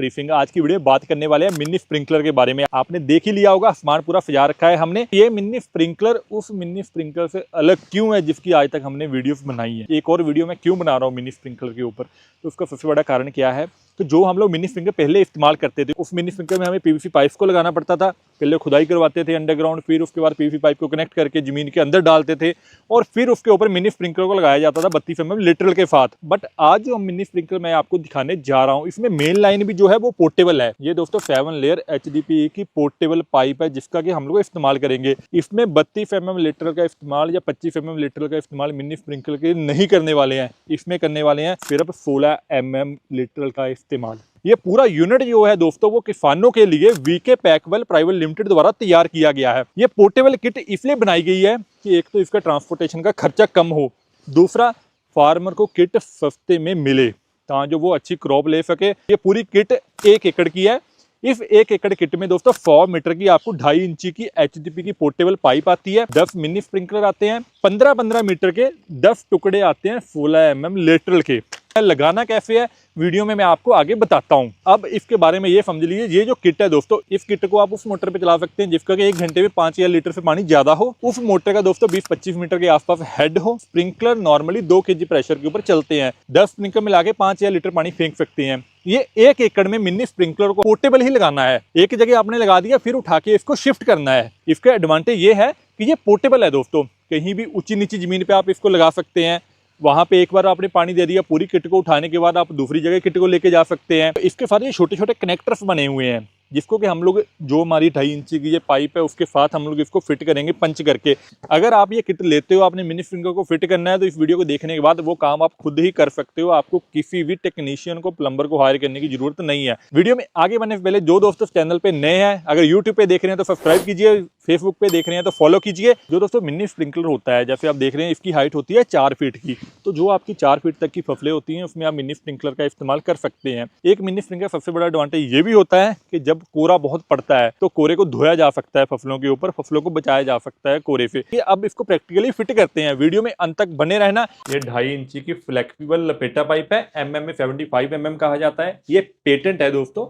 Briefing. आज की video में बात करने वाले हैं मिनी स्प्रिंकलर के बारे में। आपने देख ही लिया होगा, सामान पूरा सजा रखा है हमने। ये मिनी स्प्रिंकलर उस मिनी स्प्रिंकलर से अलग क्यों है जिसकी आज तक हमने वीडियोस बनाई है। एक और वीडियो मैं क्यों बना रहा हूँ मिनी स्प्रिंकलर के ऊपर, तो उसका सबसे बड़ा कारण क्या है। तो जो हम लोग मिनी स्प्रिंकलर पहले इस्तेमाल करते थे, उस मिनी स्प्रिंकलर में हमें पीवीसी पाइप्स को लगाना पड़ता था। पहले खुदाई करवाते थे अंडरग्राउंड, फिर उसके बाद पीवीसी पाइप को कनेक्ट करके जमीन के अंदर डालते थे और फिर उसके ऊपर मिनी स्प्रिंकलर को लगाया जाता था 32 mm लिटरल के साथ। बट आज जो मिनी स्प्रिंकलर मैं आपको दिखाने जा रहा हूँ, इसमें मेन लाइन भी जो है वो पोर्टेबल है। ये दोस्तों 7 लेयर HDPE की पोर्टेबल पाइप है जिसका कि हम लोग इस्तेमाल करेंगे। इसमें 32 mm लिटरल का इस्तेमाल या 25 mm लिटरल का इस्तेमाल मिनी स्प्रिंकलर के नहीं करने वाले हैं। इसमें करने वाले हैं सिर्फ 16 mm लिटरल का इस्तेमाल। ये पूरा यूनिट जो है दोस्तों वो किसानों के लिए वीके पैकवेल प्राइवेट लिमिटेड द्वारा तैयार किया गया है। ये पोर्टेबल किट इसलिए बनाई गई है कि एक तो इसका ट्रांसपोर्टेशन का खर्चा कम हो, दूसरा फार्मर को किट सस्ते में मिले ताकि जो वो अच्छी क्रॉप ले सके। ये पूरी किट 1 एकड़ की है। इस 1 एकड़ किट में दोस्तों 100 मीटर की आपको 2.5 इंची की HDPE की पोर्टेबल पाइप आती है। 10 मिनी स्प्रिंकलर आते हैं, 15-15 मीटर के 10 टुकड़े आते हैं 16 mm लेटरल के। लगाना कैसे है वीडियो में मैं आपको आगे बताता हूं। अब इसके बारे में ये समझ लीजिए, ये जो किट है दोस्तों, इस किट को आप उस मोटर पे चला सकते हैं जिसका कि 1 घंटे में 5000 लीटर से पानी ज्यादा हो। उस मोटर का दोस्तों 20-25 मीटर के आसपास हेड हो। स्प्रिंकलर नॉर्मली 2 kg प्रेशर के ऊपर चलते हैं। 10 स्प्रिंकलर मिला के 5000 लीटर पानी फेंक सकते हैं। ये 1 एकड़ में मिनी स्प्रिंकलर को पोर्टेबल ही लगाना है। एक जगह आपने लगा दिया, फिर उठा के इसको शिफ्ट करना है। इसका एडवांटेज ये है कि ये पोर्टेबल है दोस्तों, कहीं भी ऊंची नीची जमीन पे आप इसको लगा सकते हैं। वहां पे एक बार आपने पानी दे दिया, पूरी किट को उठाने के बाद आप दूसरी जगह किट को लेके जा सकते हैं। इसके साथ ये छोटे छोटे कनेक्टर्स बने हुए हैं जिसको कि हम लोग जो हमारी 2.5 इंची की ये पाइप है उसके साथ हम लोग इसको फिट करेंगे पंच करके। अगर आप ये किट लेते हो, आपने मिनी स्प्रिंकलर को फिट करना है, तो इस वीडियो को देखने के बाद वो काम आप खुद ही कर सकते हो। आपको किसी भी टेक्नीशियन को, प्लम्बर को हायर करने की जरूरत नहीं है। वीडियो में आगे बढ़ने से पहले जो दोस्तों चैनल पे नए हैं, अगर यूट्यूब पे देख रहे हैं तो सब्सक्राइब कीजिए, फेसबुक पे देख रहे हैं तो फॉलो कीजिए। जो दोस्तों मिनी स्प्रिंकलर होता है, जैसे आप देख रहे हैं इसकी हाइट होती है 4 फीट की। तो जो आपकी 4 फीट तक की फसलें होती हैं उसमें आप मिनी स्प्रिंकलर का इस्तेमाल कर सकते हैं। एक मिनी स्प्रिंकलर सबसे बड़ा एडवांटेज ये भी होता है कि जब कोहरा बहुत पड़ता है तो कोहरे को धोया जा सकता है फसलों के ऊपर, फसलों को बचाया जा सकता है कोहरे से। ये अब इसको प्रैक्टिकली फिट करते हैं। वीडियो में अंत तक बने रहना। ये 2.5 इंची की फ्लेक्सिबल लपेटा पाइप है, MMA 75 mm कहा जाता है। ये पेटेंट है दोस्तों।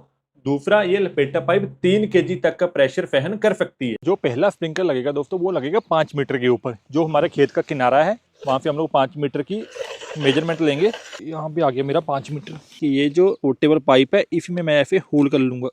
दूसरा, ये लपेटा पाइप 3 kg तक का प्रेशर सहन कर सकती है। जो पहला स्प्रिंकलर लगेगा दोस्तों वो लगेगा 5 मीटर के ऊपर। जो हमारे खेत का किनारा है वहां पे हम लोग 5 मीटर की मेजरमेंट लेंगे। यहाँ पे आ गया मेरा 5 मीटर। ये जो पोर्टेबल पाइप है इसमें मैं ऐसे होल कर लूंगा।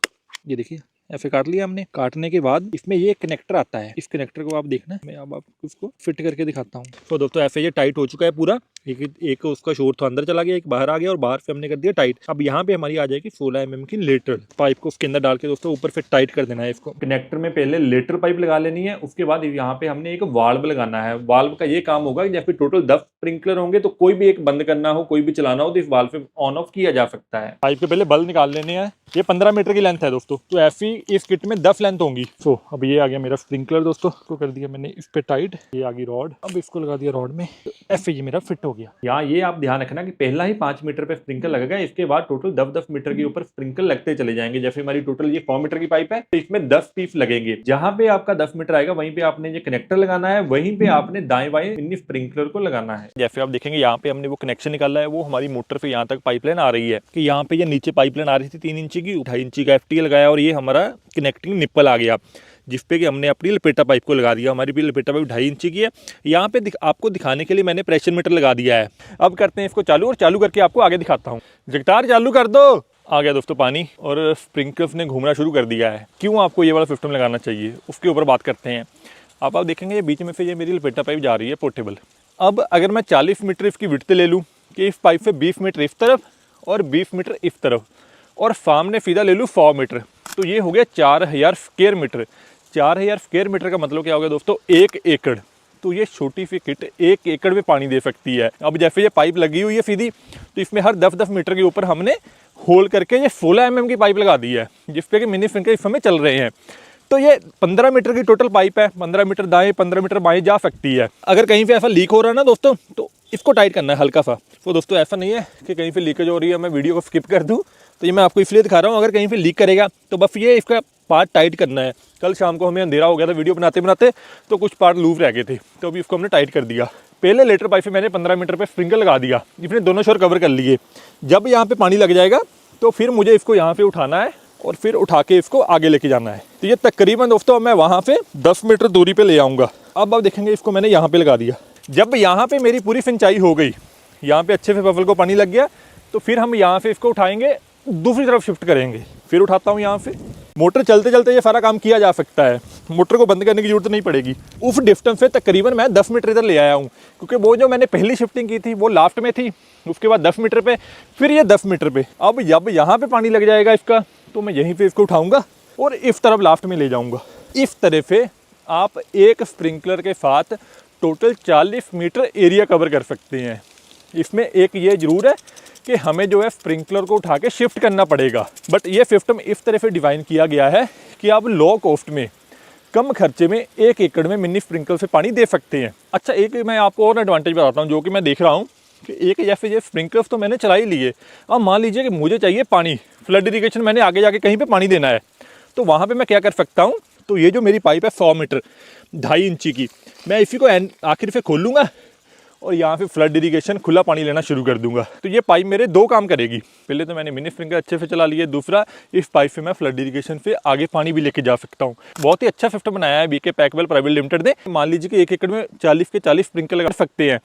ये देखिए ऐसे काट लिया हमने। काटने के बाद इसमें ये कनेक्टर आता है। इस कनेक्टर को आप देखना, मैं अब आपको उसको फिट करके दिखाता हूँ। तो दोस्तों ऐसे ये टाइट हो चुका है पूरा। एक उसका शोर तो अंदर चला गया, एक बाहर आ गया और बाहर से हमने कर दिया टाइट। अब यहाँ पे हमारी आ जाएगी 16 mm की लेटरल पाइप को उसके अंदर डाल के दोस्तों ऊपर फिर टाइट कर देना है इसको। कनेक्टर में पहले लेटरल पाइप लगा लेनी है, उसके बाद यहाँ पे हमने एक वाल्व लगाना है। वाल्व का ये काम होगा कि जैसे टोटल 10 स्प्रिंकलर होंगे तो कोई भी एक बंद करना हो, कोई भी चलाना हो तो इस वाल्व पे ऑन ऑफ किया जा सकता है। पाइप के पहले बल्ब निकाल लेने हैं। ये 15 मीटर की लेंथ है दोस्तों, तो ऐसी इस किट में 10 लेंथ होंगी। तो अब ये आ गया मेरा स्प्रिंकलर दोस्तों, इसको कर दिया मैंने इस पे टाइट। ये आ गई रॉड, अब इसको लगा दिया रॉड में। तो ऐसे ये मेरा फिट हो गया। यहाँ ये आप ध्यान रखना कि पहला ही 5 मीटर पे स्प्रिंकल लगेगा, इसके बाद टोटल 10-10 मीटर के ऊपर स्प्रिंकल लगते चले जाएंगे। जैसे हमारी टोटल ये 100 मीटर की पाइप है तो इसमें 10 पीस लगेंगे। जहां पे आपका 10 मीटर आएगा वहीं पे आपने ये कनेक्टर लगाना है, वहीं पे आपने दाएं बाएं मिनी स्प्रिंकलर को लगाना है। जैसे आप देखेंगे यहाँ पे हमने वो कनेक्शन निकाला है, वो हमारी मोटर से यहाँ तक पाइपलाइन आ रही है। कि यहाँ पे ये नीचे पाइपलाइन आ रही थी 3 इंची की, 2.5 इंची का FT लगाया और ये हमारा कनेक्टिंग निप्पल आ गया जिसपे कि हमने अपनी लपेटा पाइप को लगा दिया। हमारी भी लपेटा पाइप 2.5 इंची की है। यहाँ पे आपको दिखाने के लिए मैंने प्रेशर मीटर लगा दिया है। अब करते हैं इसको चालू, और चालू करके आपको आगे दिखाता हूँ। जगतार चालू कर दो। आ गया दोस्तों पानी और स्प्रिंकलर्स ने घूमना शुरू कर दिया है। क्यों आपको ये वाला सिस्टम लगाना चाहिए उसके ऊपर बात करते हैं। आप देखेंगे ये बीच में से ये मेरी लपेटा पाइप जा रही है पोर्टेबल। अब अगर मैं 40 मीटर इसकी विड्थ ले लूँ कि इस पाइप से 20 मीटर इस तरफ और 20 मीटर इस तरफ और सामने सीधा ले लूँ 100 मीटर, तो ये हो गया 4000 स्क्वायर मीटर। 4000 स्क्वायर मीटर का मतलब क्या हो गया दोस्तों, 1 एकड़। तो ये छोटी सी किट 1 एकड़ में पानी दे सकती है। अब जैसे ये पाइप लगी हुई है सीधी, तो इसमें हर 10-10 मीटर के ऊपर हमने होल करके ये 16 mm की पाइप लगा दी है जिसपे कि मिनी स्प्रिंकलर इस समय चल रहे हैं। तो ये 15 मीटर की टोटल पाइप है। 15 मीटर दाएं 15 मीटर बाएं जा सकती है। अगर कहीं पे ऐसा लीक हो रहा है ना दोस्तों, तो इसको टाइट करना है हल्का सा। तो दोस्तों ऐसा नहीं है कि कहीं पे लीकेज हो रही है मैं वीडियो को स्किप कर दूं, तो ये मैं आपको इसलिए दिखा रहा हूँ। अगर कहीं पे लीक करेगा तो बस ये इसका पार्ट टाइट करना है। कल शाम को हमें अंधेरा हो गया था वीडियो बनाते बनाते, तो कुछ पार्ट लूज रह गए थे, तो अभी इसको हमने टाइट कर दिया। पहले लेटर पाइप से मैंने 15 मीटर पे स्प्रिंकल लगा दिया, इसने दोनों शोर कवर कर लिए। जब यहाँ पे पानी लग जाएगा तो फिर मुझे इसको यहाँ पे उठाना है और फिर उठा के इसको आगे लेके जाना है। तो ये तकरीबन दोस्तों मैं वहाँ पे 10 मीटर दूरी पे ले आऊँगा। अब आप देखेंगे इसको मैंने यहाँ पे लगा दिया। जब यहाँ पे मेरी पूरी सिंचाई हो गई, यहाँ पे अच्छे से फसल को पानी लग गया, तो फिर हम यहाँ से इसको उठाएंगे, दूसरी तरफ शिफ्ट करेंगे। फिर उठाता हूँ यहाँ से। मोटर चलते चलते ये सारा काम किया जा सकता है, मोटर को बंद करने की जरूरत नहीं पड़ेगी। उस डिस्टेंस से तकरीबन मैं 10 मीटर इधर ले आया हूँ, क्योंकि वो जो मैंने पहली शिफ्टिंग की थी वो लास्ट में थी, उसके बाद 10 मीटर पे, फिर ये 10 मीटर पे। अब जब यहाँ पे पानी लग जाएगा इसका, तो मैं यहीं पे इसको उठाऊंगा और इस तरफ लास्ट में ले जाऊंगा। इस तरह से आप एक स्प्रिंकलर के साथ टोटल 40 मीटर एरिया कवर कर सकते हैं। इसमें एक ये जरूर है कि हमें जो है स्प्रिंकलर को उठा के शिफ्ट करना पड़ेगा, बट ये सिस्टम इस तरह से डिज़ाइन किया गया है कि आप लो कॉस्ट में, कम खर्चे में 1 एकड़ में मिनी स्प्रिंकलर से पानी दे सकते हैं। अच्छा, एक मैं आपको और एडवांटेज बताता हूँ जो कि मैं देख रहा हूँ कि एक जैसे ये स्प्रिंकलर्स तो मैंने चला ही लिए। अब मान लीजिए कि मुझे चाहिए पानी, फ्लड इरीगेशन मैंने आगे जाके कहीं पे पानी देना है, तो वहाँ पे मैं क्या कर सकता हूँ, तो ये जो मेरी पाइप है 100 मीटर 2.5 इंची की, मैं इसी को आखिर से खोलूँगा और यहाँ पे फ्लड इरीगेशन खुला पानी लेना शुरू कर दूंगा। तो ये पाइप मेरे 2 काम करेगी। पहले तो मैंने मिनी स्प्रिंकलर अच्छे से चला लिए, दूसरा इस पाइप से मैं फ्लड इरीगेशन से आगे पानी भी लेके जा सकता हूँ। बहुत ही अच्छा सिस्टम बनाया है बीके पैकवेल प्राइवेट लिमिटेड ने। मान लीजिए कि 1 एकड़ में 40 के 40 स्प्रिंकलर लगा सकते हैं।